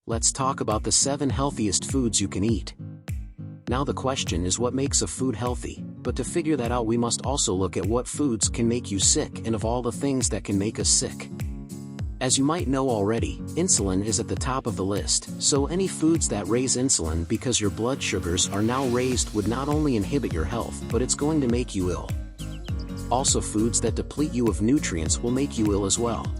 Let's talk about the 7 healthiest foods you can eat. Now the question is, what makes a food healthy? But to figure that out, we must also look at what foods can make you sick, and of all the things that can make us sick. As you might know already, insulin is at the top of the list, so any foods that raise insulin because your blood sugars are now raised would not only inhibit your health, but it's going to make you ill. Also, foods that deplete you of nutrients will make you ill as well.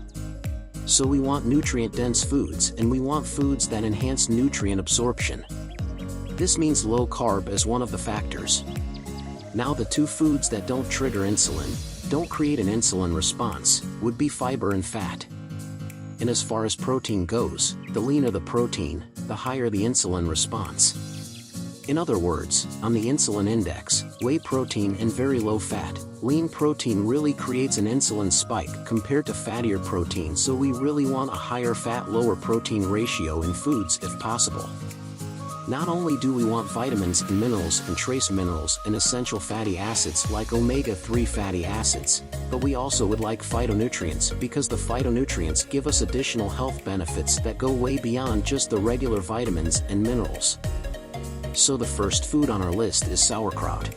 So we want nutrient-dense foods, and we want foods that enhance nutrient absorption. This means low carb as one of the factors. Now the 2 foods that don't trigger insulin, don't create an insulin response, would be fiber and fat. And as far as protein goes, the leaner the protein, the higher the insulin response. In other words, on the insulin index, whey protein and very low fat, lean protein really creates an insulin spike compared to fattier protein, so we really want a higher fat lower protein ratio in foods if possible. Not only do we want vitamins and minerals and trace minerals and essential fatty acids like omega-3 fatty acids, but we also would like phytonutrients, because the phytonutrients give us additional health benefits that go way beyond just the regular vitamins and minerals. So the first food on our list is sauerkraut.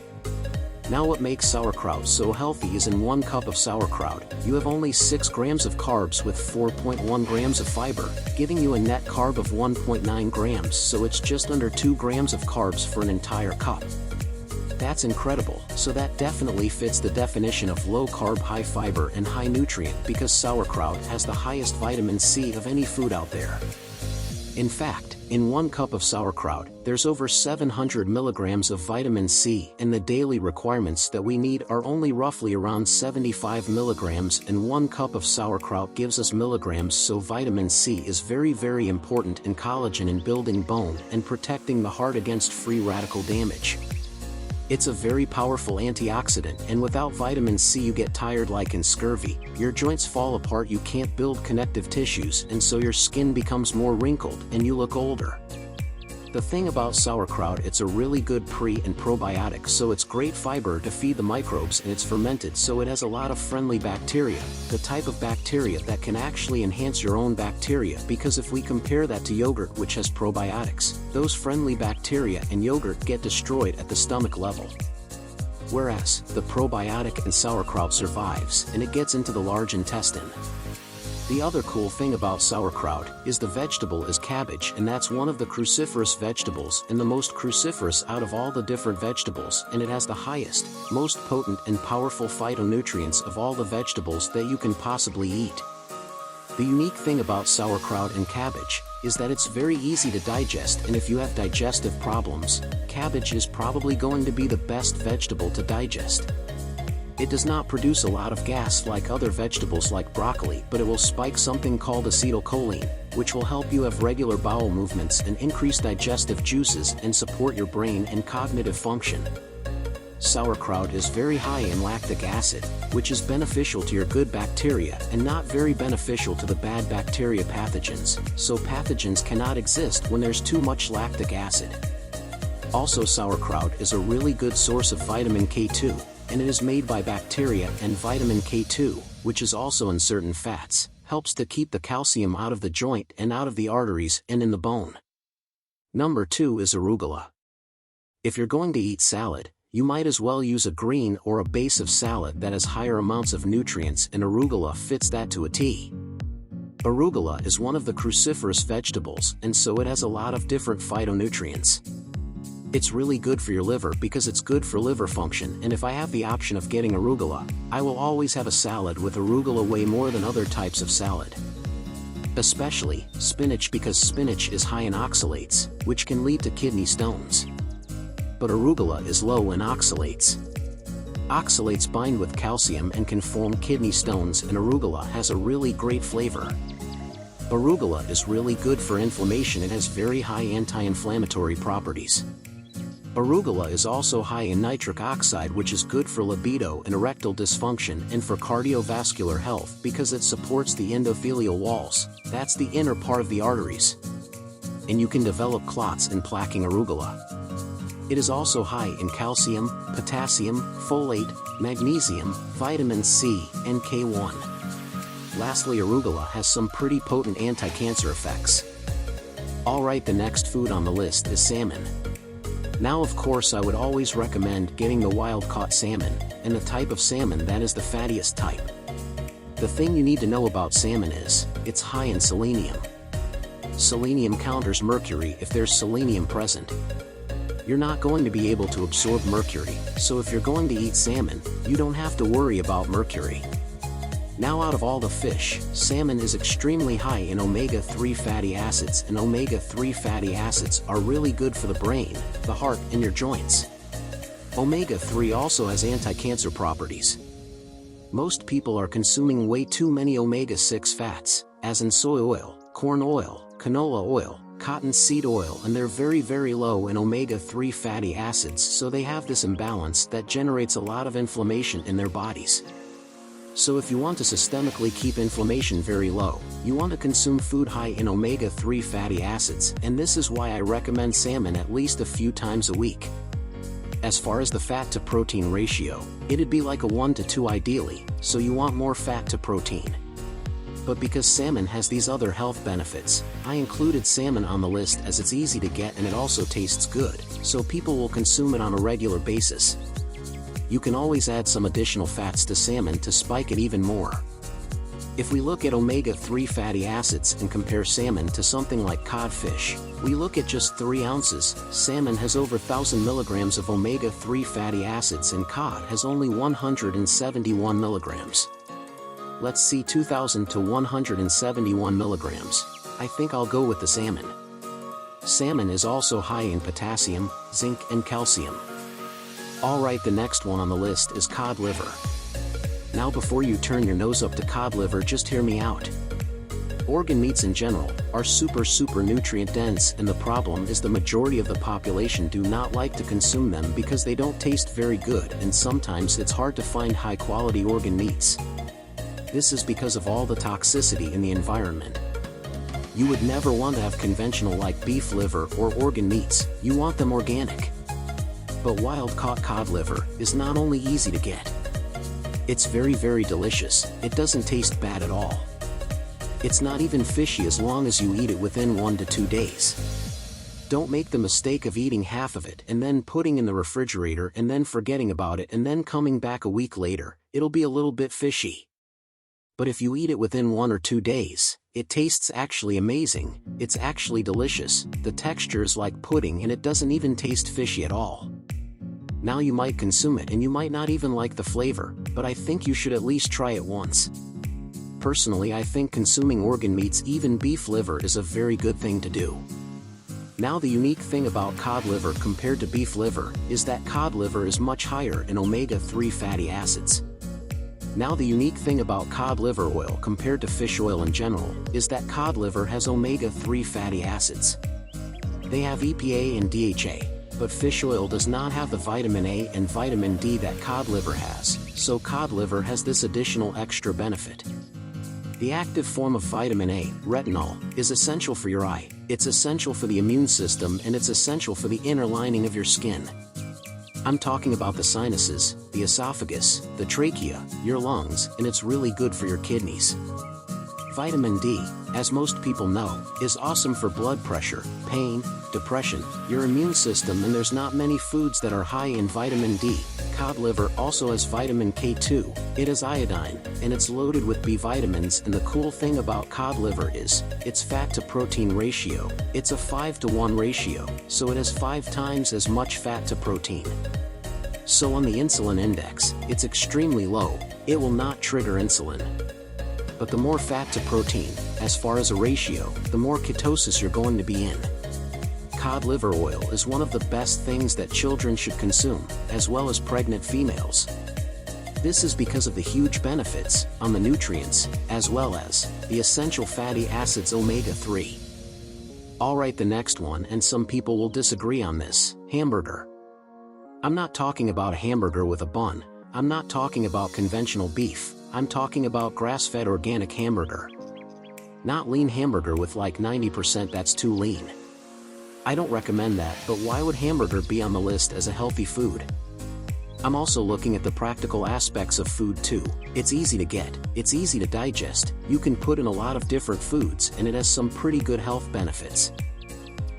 Now what makes sauerkraut so healthy is in 1 cup of sauerkraut, you have only 6 grams of carbs with 4.1 grams of fiber, giving you a net carb of 1.9 grams, so it's just under 2 grams of carbs for an entire cup. That's incredible, so that definitely fits the definition of low carb, high fiber and high nutrient, because sauerkraut has the highest vitamin C of any food out there. In fact, in 1 cup of sauerkraut, there's over 700 milligrams of vitamin C, and the daily requirements that we need are only roughly around 75 milligrams, and 1 cup of sauerkraut gives us milligrams, so vitamin C is very important in collagen and building bone and protecting the heart against free radical damage. It's a very powerful antioxidant, and without vitamin C you get tired like in scurvy, your joints fall apart, you can't build connective tissues, and so your skin becomes more wrinkled and you look older. The thing about sauerkraut, it's a really good pre and probiotic, so it's great fiber to feed the microbes, and it's fermented, so it has a lot of friendly bacteria, the type of bacteria that can actually enhance your own bacteria, because if we compare that to yogurt, which has probiotics, those friendly bacteria in yogurt get destroyed at the stomach level. Whereas, the probiotic in sauerkraut survives, and it gets into the large intestine. The other cool thing about sauerkraut is the vegetable is cabbage, and that's one of the cruciferous vegetables and the most cruciferous out of all the different vegetables, and it has the highest, most potent and powerful phytonutrients of all the vegetables that you can possibly eat. The unique thing about sauerkraut and cabbage is that it's very easy to digest, and if you have digestive problems, cabbage is probably going to be the best vegetable to digest. It does not produce a lot of gas like other vegetables like broccoli, but it will spike something called acetylcholine, which will help you have regular bowel movements and increase digestive juices and support your brain and cognitive function. Sauerkraut is very high in lactic acid, which is beneficial to your good bacteria and not very beneficial to the bad bacteria pathogens, so pathogens cannot exist when there's too much lactic acid. Also, sauerkraut is a really good source of vitamin K2, and it is made by bacteria, and vitamin K2, which is also in certain fats, helps to keep the calcium out of the joint and out of the arteries and in the bone. Number 2 is arugula. If you're going to eat salad, you might as well use a green or a base of salad that has higher amounts of nutrients, and arugula fits that to a T. Arugula is one of the cruciferous vegetables, and so it has a lot of different phytonutrients. It's really good for your liver because it's good for liver function, and if I have the option of getting arugula, I will always have a salad with arugula way more than other types of salad. Especially spinach, because spinach is high in oxalates, which can lead to kidney stones. But arugula is low in oxalates. Oxalates bind with calcium and can form kidney stones, and arugula has a really great flavor. Arugula is really good for inflammation. It has very high anti-inflammatory properties. Arugula is also high in nitric oxide, which is good for libido and erectile dysfunction and for cardiovascular health because it supports the endothelial walls, that's the inner part of the arteries. And you can develop clots in plaquing arugula. It is also high in calcium, potassium, folate, magnesium, vitamin C, and K1. Lastly, arugula has some pretty potent anti-cancer effects. Alright, the next food on the list is salmon. Now of course I would always recommend getting the wild-caught salmon, and the type of salmon that is the fattiest type. The thing you need to know about salmon is, it's high in selenium. Selenium counters mercury if there's selenium present. You're not going to be able to absorb mercury, so if you're going to eat salmon, you don't have to worry about mercury. Now out of all the fish, salmon is extremely high in omega-3 fatty acids, and omega-3 fatty acids are really good for the brain, the heart, and your joints. Omega-3 also has anti-cancer properties. Most people are consuming way too many omega-6 fats, as in soy oil, corn oil, canola oil, cottonseed oil, and they're very low in omega-3 fatty acids, so they have this imbalance that generates a lot of inflammation in their bodies. So if you want to systemically keep inflammation very low, you want to consume food high in omega-3 fatty acids, and this is why I recommend salmon at least a few times a week. As far as the fat to protein ratio, it'd be like a 1 to 2 ideally, so you want more fat to protein. But because salmon has these other health benefits, I included salmon on the list as it's easy to get and it also tastes good, so people will consume it on a regular basis. You can always add some additional fats to salmon to spike it even more. If we look at omega-3 fatty acids and compare salmon to something like codfish, we look at just 3 ounces, salmon has over 1,000 milligrams of omega-3 fatty acids and cod has only 171 milligrams. Let's see, 2,000 to 171 milligrams. I think I'll go with the salmon. Salmon is also high in potassium, zinc, and calcium. Alright, the next one on the list is cod liver. Now before you turn your nose up to cod liver, just hear me out. Organ meats in general are super nutrient dense, and the problem is the majority of the population do not like to consume them because they don't taste very good, and sometimes it's hard to find high quality organ meats. This is because of all the toxicity in the environment. You would never want to have conventional like beef liver or organ meats, you want them organic. But wild-caught cod liver is not only easy to get. It's very delicious, it doesn't taste bad at all. It's not even fishy as long as you eat it within 1 to 2 days. Don't make the mistake of eating half of it and then putting in the refrigerator and then forgetting about it and then coming back a week later, it'll be a little bit fishy. But if you eat it within 1 or 2 days, it tastes actually amazing, it's actually delicious, the texture is like pudding and it doesn't even taste fishy at all. Now you might consume it and you might not even like the flavor, but I think you should at least try it once. Personally, I think consuming organ meats, even beef liver, is a very good thing to do. Now the unique thing about cod liver compared to beef liver is that cod liver is much higher in omega-3 fatty acids. Now the unique thing about cod liver oil compared to fish oil in general is that cod liver has omega-3 fatty acids. They have EPA and DHA. But fish oil does not have the vitamin A and vitamin D that cod liver has, so cod liver has this additional extra benefit. The active form of vitamin A, retinol, is essential for your eye, it's essential for the immune system, and it's essential for the inner lining of your skin. I'm talking about the sinuses, the esophagus, the trachea, your lungs, and it's really good for your kidneys. Vitamin D, as most people know, is awesome for blood pressure, pain, depression, your immune system, and there's not many foods that are high in vitamin D. Cod liver also has vitamin K2, it has iodine, and it's loaded with B vitamins, and the cool thing about cod liver is, its fat to protein ratio, it's a 5 to 1 ratio, so it has 5 times as much fat to protein. So on the insulin index, it's extremely low, it will not trigger insulin. But the more fat to protein, as far as a ratio, the more ketosis you're going to be in. Cod liver oil is one of the best things that children should consume, as well as pregnant females. This is because of the huge benefits on the nutrients, as well as the essential fatty acids omega-3. Alright, the next one, and some people will disagree on this, hamburger. I'm not talking about a hamburger with a bun, I'm not talking about conventional beef. I'm talking about grass-fed organic hamburger. Not lean hamburger with like 90%, that's too lean. I don't recommend that, but why would hamburger be on the list as a healthy food? I'm also looking at the practical aspects of food too. It's easy to get, it's easy to digest, you can put in a lot of different foods, and it has some pretty good health benefits.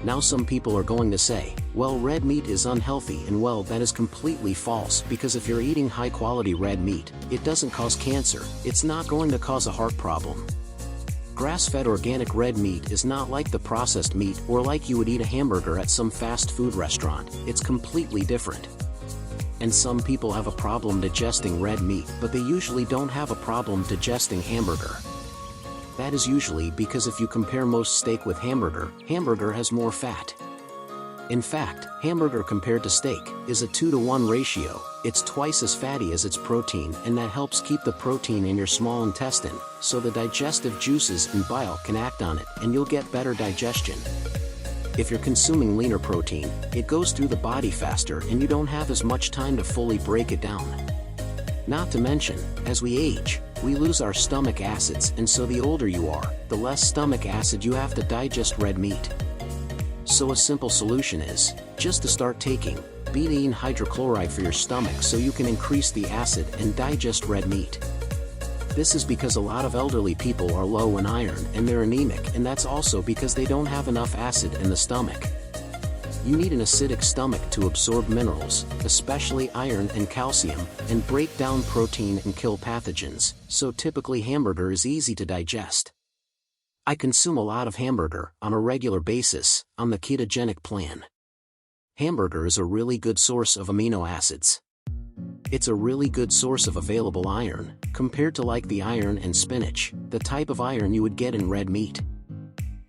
Now some people are going to say, well, red meat is unhealthy, and well, that is completely false, because if you're eating high-quality red meat, it doesn't cause cancer, it's not going to cause a heart problem. Grass-fed organic red meat is not like the processed meat or like you would eat a hamburger at some fast food restaurant, it's completely different. And some people have a problem digesting red meat, but they usually don't have a problem digesting hamburger. That is usually because if you compare most steak with hamburger, hamburger has more fat. In fact, hamburger compared to steak is a 2-to-1 ratio, it's twice as fatty as its protein, and that helps keep the protein in your small intestine, so the digestive juices and bile can act on it and you'll get better digestion. If you're consuming leaner protein, it goes through the body faster and you don't have as much time to fully break it down. Not to mention, as we age, we lose our stomach acids, and so the older you are, the less stomach acid you have to digest red meat. So a simple solution is, just to start taking betaine hydrochloride for your stomach so you can increase the acid and digest red meat. This is because a lot of elderly people are low in iron and they're anemic, and that's also because they don't have enough acid in the stomach. You need an acidic stomach to absorb minerals, especially iron and calcium, and break down protein and kill pathogens, so typically hamburger is easy to digest. I consume a lot of hamburger on a regular basis on the ketogenic plan. Hamburger is a really good source of amino acids. It's a really good source of available iron, compared to like the iron in spinach, the type of iron you would get in red meat.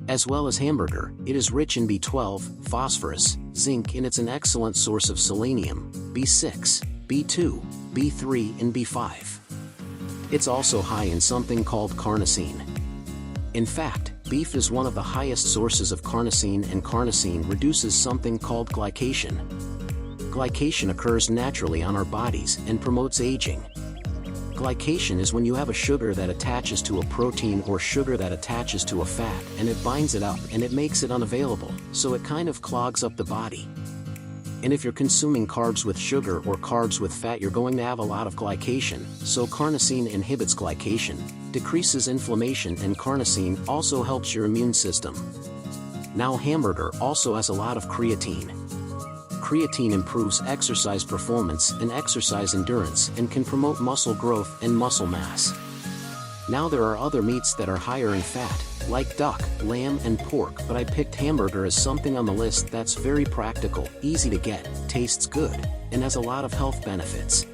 As well as hamburger, it is rich in B12, phosphorus, zinc, and it's an excellent source of selenium, B6, B2, B3, and B5. It's also high in something called carnosine. In fact, beef is one of the highest sources of carnosine, and carnosine reduces something called glycation. Glycation occurs naturally on our bodies and promotes aging. Glycation is when you have a sugar that attaches to a protein or sugar that attaches to a fat, and it binds it up and it makes it unavailable, so it kind of clogs up the body. And if you're consuming carbs with sugar or carbs with fat, you're going to have a lot of glycation, so carnosine inhibits glycation, decreases inflammation, and carnosine also helps your immune system. Now hamburger also has a lot of creatine. Creatine improves exercise performance and exercise endurance and can promote muscle growth and muscle mass. Now there are other meats that are higher in fat, like duck, lamb, and pork, but I picked hamburger as something on the list that's very practical, easy to get, tastes good, and has a lot of health benefits.